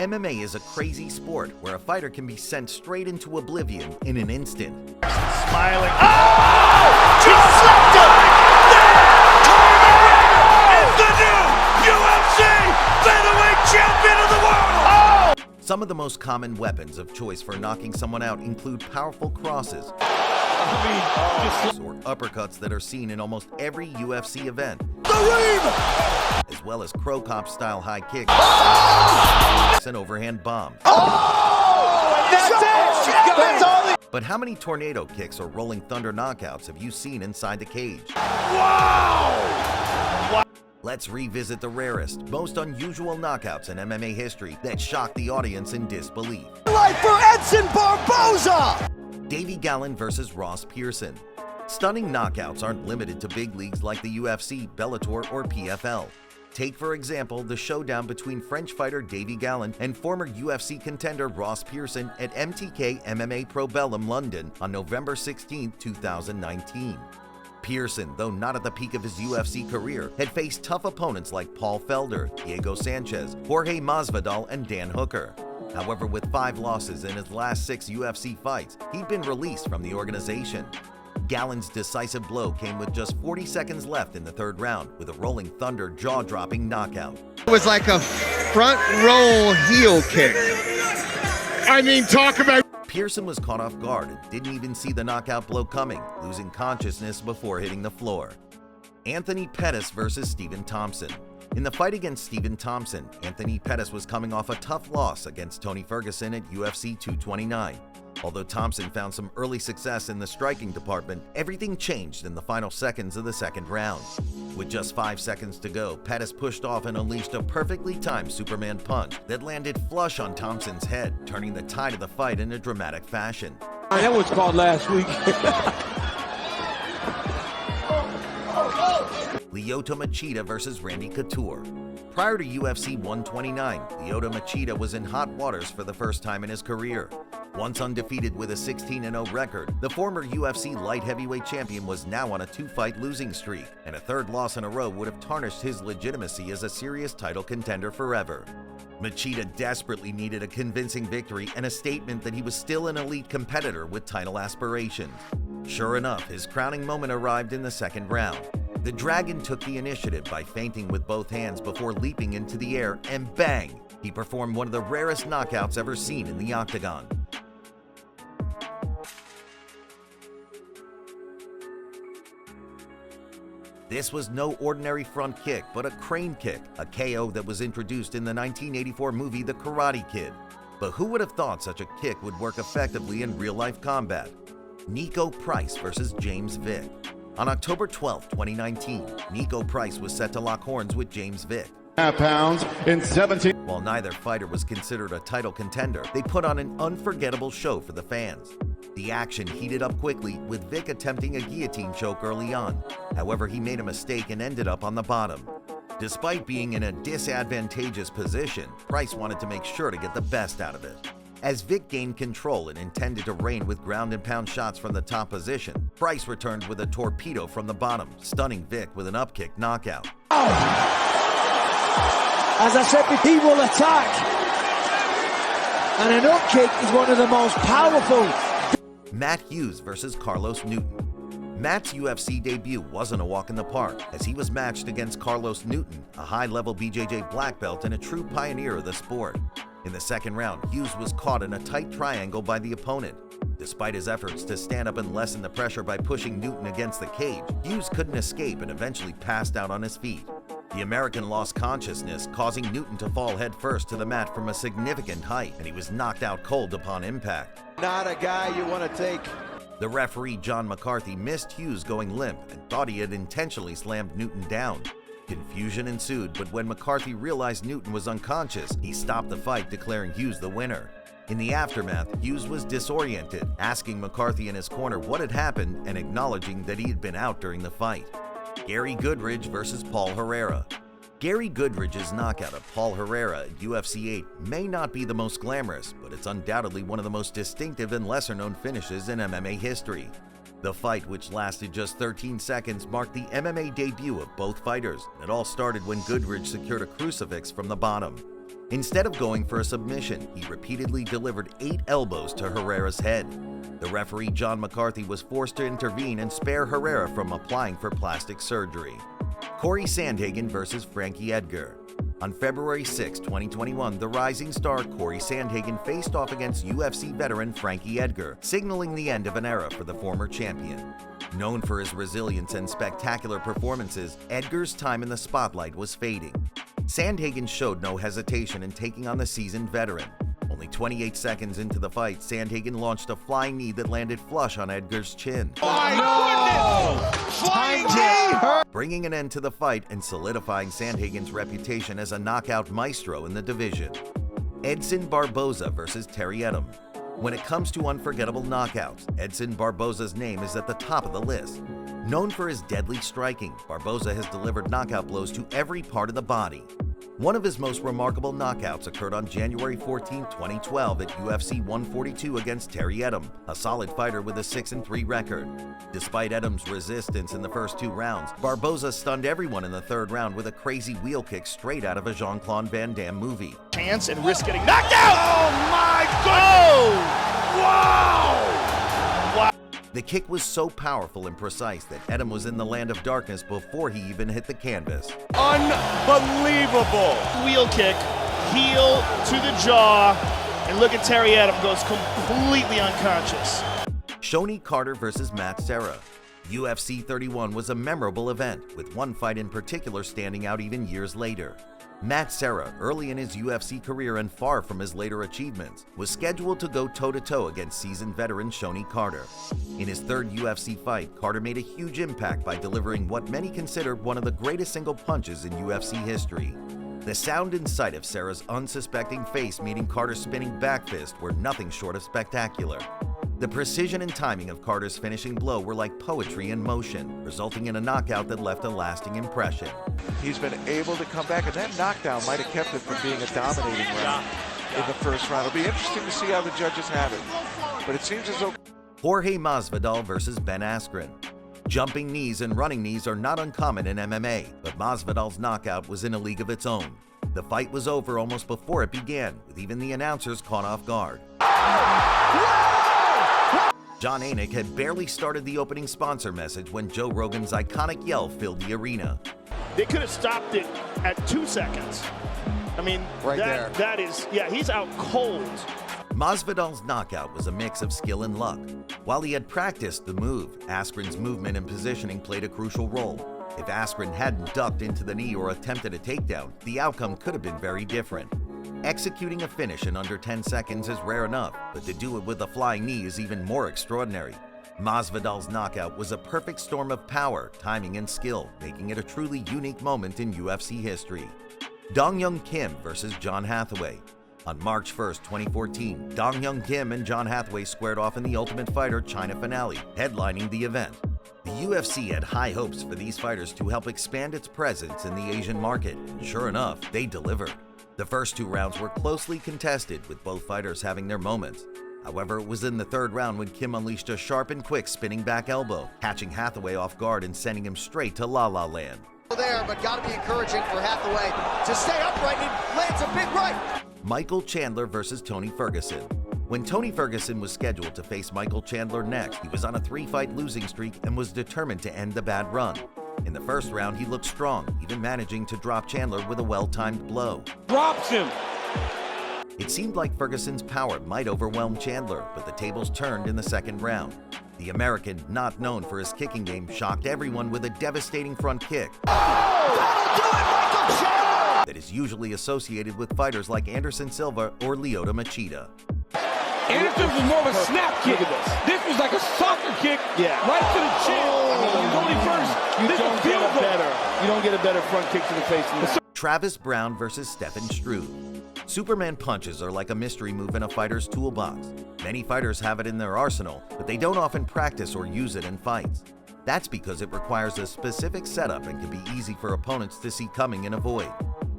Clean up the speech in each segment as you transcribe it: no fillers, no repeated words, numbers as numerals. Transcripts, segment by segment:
MMA is a crazy sport where a fighter can be sent straight into oblivion in an instant. Smiling. Oh! Just slipped him! Is the new UFC featherweight champion of the world! Oh! Some of the most common weapons of choice for knocking someone out include powerful crosses or uppercuts that are seen in almost every UFC event. The Reeve! As well as Crow Cop style high kicks and overhand bombs. Oh! That's it! That's all! But how many tornado kicks or rolling thunder knockouts have you seen inside the cage? Wow! Let's revisit the rarest, most unusual knockouts in MMA history that shocked the audience in disbelief. Life for Edson Barboza! Davy Gallen versus Ross Pearson. Stunning knockouts aren't limited to big leagues like the UFC, Bellator, or PFL. Take, for example, the showdown between French fighter Davy Gallen and former UFC contender Ross Pearson at MTK MMA Probellum London on November 16, 2019. Pearson, though not at the peak of his UFC career, had faced tough opponents like Paul Felder, Diego Sanchez, Jorge Masvidal, and Dan Hooker. However, with 5 losses in his last 6 UFC fights, he'd been released from the organization. Gallen's decisive blow came with just 40 seconds left in the 3rd round with a rolling thunder jaw-dropping knockout. It was like a front roll heel kick. I mean, talk about... Pearson was caught off guard and didn't even see the knockout blow coming, losing consciousness before hitting the floor. Anthony Pettis versus Stephen Thompson. In the fight against Stephen Thompson, Anthony Pettis was coming off a tough loss against Tony Ferguson at UFC 229. Although Thompson found some early success in the striking department, everything changed in the final seconds of the 2nd round. With just 5 seconds to go, Pettis pushed off and unleashed a perfectly timed Superman punch that landed flush on Thompson's head, turning the tide of the fight in a dramatic fashion. That was called last week. Lyoto Machida versus Randy Couture. Prior to UFC 129, Lyoto Machida was in hot waters for the first time in his career. Once undefeated with a 16-0 record, the former UFC light heavyweight champion was now on a 2-fight losing streak, and a 3rd loss in a row would have tarnished his legitimacy as a serious title contender forever. Machida desperately needed a convincing victory and a statement that he was still an elite competitor with title aspirations. Sure enough, his crowning moment arrived in the 2nd round. The Dragon took the initiative by feinting with both hands before leaping into the air, and bang! He performed one of the rarest knockouts ever seen in the octagon. This was no ordinary front kick, but a crane kick, a KO that was introduced in the 1984 movie The Karate Kid. But who would have thought such a kick would work effectively in real-life combat? Nico Price versus James Vick. On October 12, 2019, Nico Price was set to lock horns with James Vick. Pounds in 17. While neither fighter was considered a title contender, they put on an unforgettable show for the fans. The action heated up quickly, with Vick attempting a guillotine choke early on. However, he made a mistake and ended up on the bottom. Despite being in a disadvantageous position, Price wanted to make sure to get the best out of it. As Vick gained control and intended to rain with ground and pound shots from the top position, Price returned with a torpedo from the bottom, stunning Vick with an upkick knockout. As I said, he will attack. And an upkick is one of the most powerful. Matt Hughes versus Carlos Newton. Matt's UFC debut wasn't a walk in the park, as he was matched against Carlos Newton, a high-level BJJ black belt and a true pioneer of the sport. In the 2nd round, Hughes was caught in a tight triangle by the opponent. Despite his efforts to stand up and lessen the pressure by pushing Newton against the cage, Hughes couldn't escape and eventually passed out on his feet. The American lost consciousness, causing Newton to fall headfirst to the mat from a significant height, and he was knocked out cold upon impact. Not a guy you want to take. The referee, John McCarthy, missed Hughes going limp and thought he had intentionally slammed Newton down. Confusion ensued, but when McCarthy realized Newton was unconscious, he stopped the fight, declaring Hughes the winner. In the aftermath, Hughes was disoriented, asking McCarthy in his corner what had happened and acknowledging that he had been out during the fight. Gary Goodridge versus Paul Herrera. Gary Goodridge's knockout of Paul Herrera at UFC 8 may not be the most glamorous, but it's undoubtedly one of the most distinctive and lesser-known finishes in MMA history. The fight, which lasted just 13 seconds, marked the MMA debut of both fighters, and it all started when Goodridge secured a crucifix from the bottom. Instead of going for a submission, he repeatedly delivered 8 elbows to Herrera's head. The referee John McCarthy was forced to intervene and spare Herrera from applying for plastic surgery. Corey Sandhagen versus Frankie Edgar. On February 6, 2021, the rising star Corey Sandhagen faced off against UFC veteran Frankie Edgar, signaling the end of an era for the former champion. Known for his resilience and spectacular performances, Edgar's time in the spotlight was fading. Sandhagen showed no hesitation in taking on the seasoned veteran. Only 28 seconds into the fight, Sandhagen launched a flying knee that landed flush on Edgar's chin. My goodness! Flying knee! Bringing an end to the fight and solidifying Sandhagen's reputation as a knockout maestro in the division. Edson Barboza versus Terry Edom. When it comes to unforgettable knockouts, Edson Barboza's name is at the top of the list. Known for his deadly striking, Barboza has delivered knockout blows to every part of the body. One of his most remarkable knockouts occurred on January 14, 2012 at UFC 142 against Terry Edom, a solid fighter with a 6-3 record. Despite Edom's resistance in the first 2 rounds, Barboza stunned everyone in the 3rd round with a crazy wheel kick straight out of a Jean-Claude Van Damme movie. Chance and risk getting knocked out! Oh my goodness! Wow! The kick was so powerful and precise that Edom was in the land of darkness before he even hit the canvas. Unbelievable! Wheel kick, heel to the jaw, and look at Terry Edom goes completely unconscious. Shoney Carter versus Matt Serra. UFC 31 was a memorable event, with one fight in particular standing out even years later. Matt Serra, early in his UFC career and far from his later achievements, was scheduled to go toe-to-toe against seasoned veteran Shoney Carter. In his 3rd UFC fight, Carter made a huge impact by delivering what many consider one of the greatest single punches in UFC history. The sound and sight of Serra's unsuspecting face meeting Carter's spinning back fist were nothing short of spectacular. The precision and timing of Carter's finishing blow were like poetry in motion, resulting in a knockout that left a lasting impression. He's been able to come back, and that knockdown might have kept it from being a dominating round in the 1st round. It'll be interesting to see how the judges have it, but it seems as though... Jorge Masvidal versus Ben Askren. Jumping knees and running knees are not uncommon in MMA, but Masvidal's knockout was in a league of its own. The fight was over almost before it began, with even the announcers caught off guard. John Anik had barely started the opening sponsor message when Joe Rogan's iconic yell filled the arena. They could have stopped it at 2 seconds. I mean, that is, yeah, he's out cold. Masvidal's knockout was a mix of skill and luck. While he had practiced the move, Askren's movement and positioning played a crucial role. If Askren hadn't ducked into the knee or attempted a takedown, the outcome could have been very different. Executing a finish in under 10 seconds is rare enough, but to do it with a flying knee is even more extraordinary. Masvidal's knockout was a perfect storm of power, timing, and skill, making it a truly unique moment in UFC history. Dong Hyun Kim versus John Hathaway. On March 1, 2014, Dong Hyun Kim and John Hathaway squared off in the Ultimate Fighter China finale, headlining the event. The UFC had high hopes for these fighters to help expand its presence in the Asian market, and sure enough, they delivered. The first 2 rounds were closely contested, with both fighters having their moments. However, it was in the 3rd round when Kim unleashed a sharp and quick spinning back elbow, catching Hathaway off guard and sending him straight to La La Land. There, but got to be encouraging for Hathaway to stay upright and lands a big right. Michael Chandler versus Tony Ferguson. When Tony Ferguson was scheduled to face Michael Chandler next, he was on a 3-fight losing streak and was determined to end the bad run. In the 1st round, he looked strong, even managing to drop Chandler with a well-timed blow. Drops him. It seemed like Ferguson's power might overwhelm Chandler, but the tables turned in the 2nd round. The American, not known for his kicking game, shocked everyone with a devastating front kick. That is usually associated with fighters like Anderson Silva or Lyoto Machida. Anderson was more of a snap kick. This was like a soccer kick, right to the chin. He's only first. You don't get a better front kick to the face than that. Travis Brown versus Stefan Struve. Superman punches are like a mystery move in a fighter's toolbox. Many fighters have it in their arsenal, but they don't often practice or use it in fights. That's because it requires a specific setup and can be easy for opponents to see coming and avoid.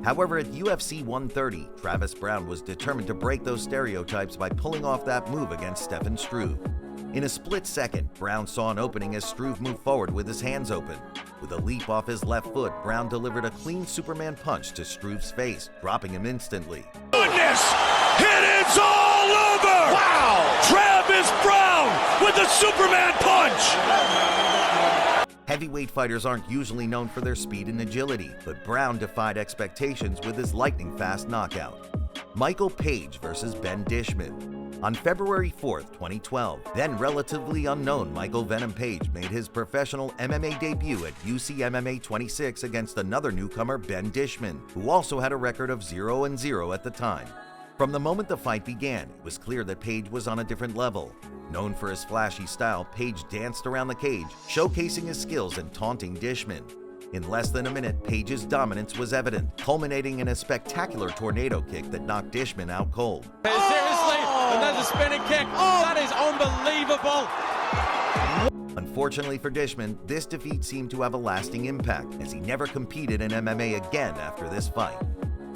However, at UFC 130, Travis Brown was determined to break those stereotypes by pulling off that move against Stefan Struve. In a split second, Brown saw an opening as Struve moved forward with his hands open. With a leap off his left foot, Brown delivered a clean Superman punch to Struve's face, dropping him instantly. goodness! It is all over! Wow! Travis Brown with the Superman punch! Heavyweight fighters aren't usually known for their speed and agility, but Brown defied expectations with his lightning-fast knockout. Michael Page versus Ben Dishman. On February 4th, 2012, then relatively unknown Michael Venom Page made his professional MMA debut at UC MMA 26 against another newcomer, Ben Dishman, who also had a record of 0-0 at the time. From the moment the fight began, it was clear that Page was on a different level. Known for his flashy style, Page danced around the cage, showcasing his skills and taunting Dishman. In less than a minute, Page's dominance was evident, culminating in a spectacular tornado kick that knocked Dishman out cold. Seriously, another spinning kick. That is unbelievable. Unfortunately for Dishman, this defeat seemed to have a lasting impact, as he never competed in MMA again after this fight.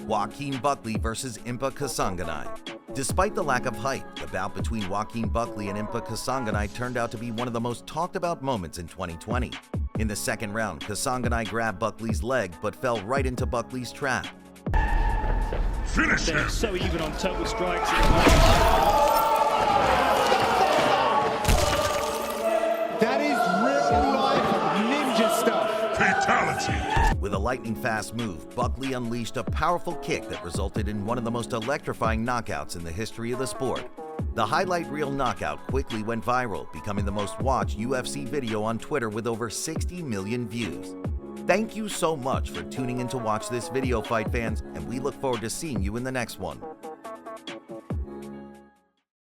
Joaquin Buckley versus Impa Kasanganay. Despite the lack of hype, the bout between Joaquin Buckley and Impa Kasanganay turned out to be one of the most talked about moments in 2020. In the second round, Kasanganay grabbed Buckley's leg but fell right into Buckley's trap. Finish him! They're so even on total strikes. That is real-life ninja stuff. Fatality! With a lightning-fast move, Buckley unleashed a powerful kick that resulted in one of the most electrifying knockouts in the history of the sport. The highlight reel knockout quickly went viral, becoming the most watched UFC video on Twitter with over 60 million views. Thank you so much for tuning in to watch this video, fight fans, and we look forward to seeing you in the next one.